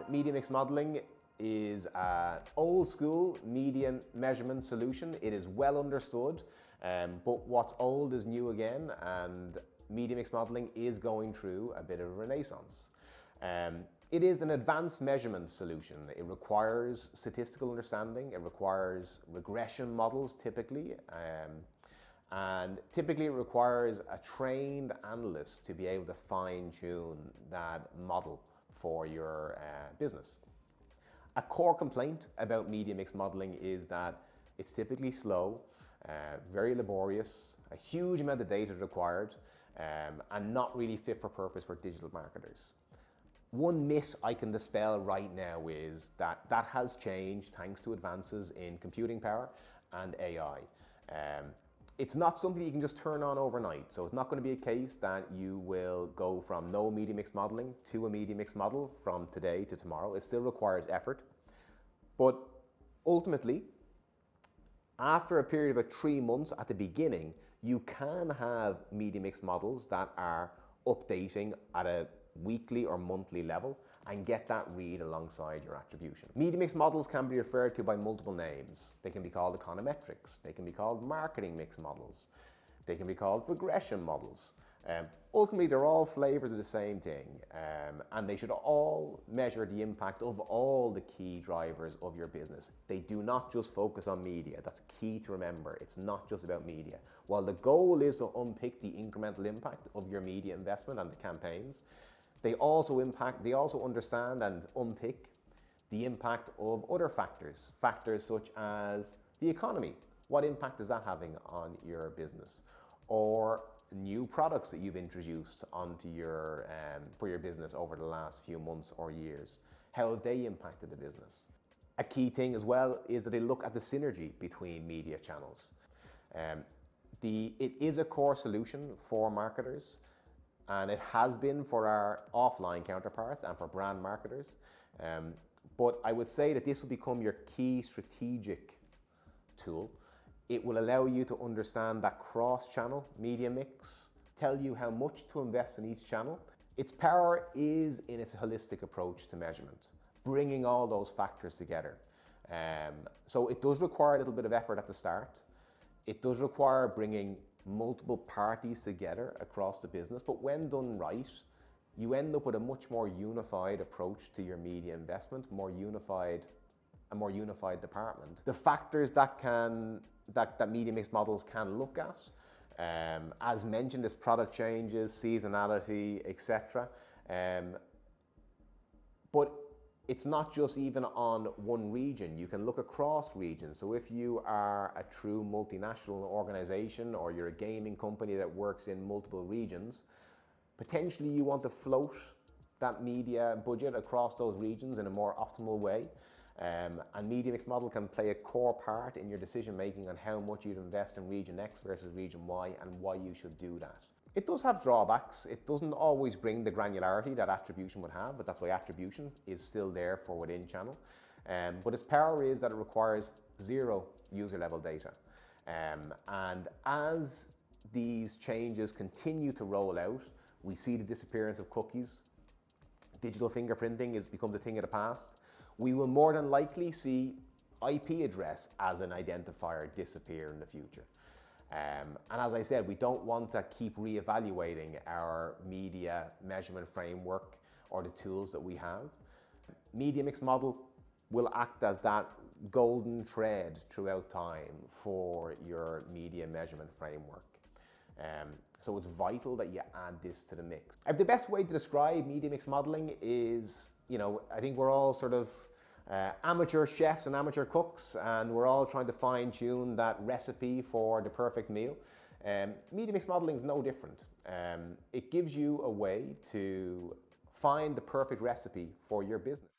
Media mix modeling is an old school media measurement solution. It is well understood, but what's old is new again, and media mix modeling is going through a bit of a renaissance. It is an advanced measurement solution. It requires statistical understanding, it requires regression models typically, and typically it requires a trained analyst to be able to fine-tune that model for your business. A core complaint about media mix modeling is that it's typically slow, very laborious, a huge amount of data required, and not really fit for purpose for digital marketers. One myth I can dispel right now is that that has changed thanks to advances in computing power and AI. It's not something you can just turn on overnight, so it's not going to be a case that you will go from no media mix modeling to a media mix model from today to tomorrow. It still requires effort, but ultimately, after a period of 3 months at the beginning, you can have media mix models that are updating at a weekly or monthly level and get that read alongside your attribution. Media mix models can be referred to by multiple names. They can be called econometrics, they can be called marketing mix models, they can be called regression models. Ultimately, they're all flavors of the same thing, and they should all measure the impact of all the key drivers of your business. They do not just focus on media. That's key to remember. It's not just about media. While the goal is to unpick the incremental impact of your media investment and the campaigns, they also understand and unpick the impact of other factors such as the economy. What impact is that having on your business? Or new products that you've introduced onto for your business over the last few months or years. How have they impacted the business? A key thing as well is that they look at the synergy between media channels. It is a core solution for marketers, and it has been for our offline counterparts and for brand marketers. But I would say that this will become your key strategic tool. It will allow you to understand that cross-channel media mix, tell you how much to invest in each channel. Its power is in its holistic approach to measurement, bringing all those factors together. So it does require a little bit of effort at the start. It does require bringing multiple parties together across the business, but when done right, you end up with a much more unified approach to your media investment, a more unified department. The factors that media mix models can look at, as mentioned, is product changes, seasonality, etc. But it's not just even on one region. You can look across regions. So if you are a true multinational organization or you're a gaming company that works in multiple regions, potentially you want to float that media budget across those regions in a more optimal way. And media mix model can play a core part in your decision making on how much you'd invest in region X versus region Y and why you should do that. It does have drawbacks. It doesn't always bring the granularity that attribution would have, but that's why attribution is still there for within channel. But its power is that it requires zero user level data. And as these changes continue to roll out, we see the disappearance of cookies. Digital fingerprinting becomes a thing of the past. We will more than likely see IP address as an identifier disappear in the future. And as I said, we don't want to keep reevaluating our media measurement framework or the tools that we have. Media mix model will act as that golden thread throughout time for your media measurement framework. So it's vital that you add this to the mix. The best way to describe media mix modeling is, I think we're all sort of amateur chefs and amateur cooks, and we're all trying to fine-tune that recipe for the perfect meal. Media mix modeling is no different. It gives you a way to find the perfect recipe for your business.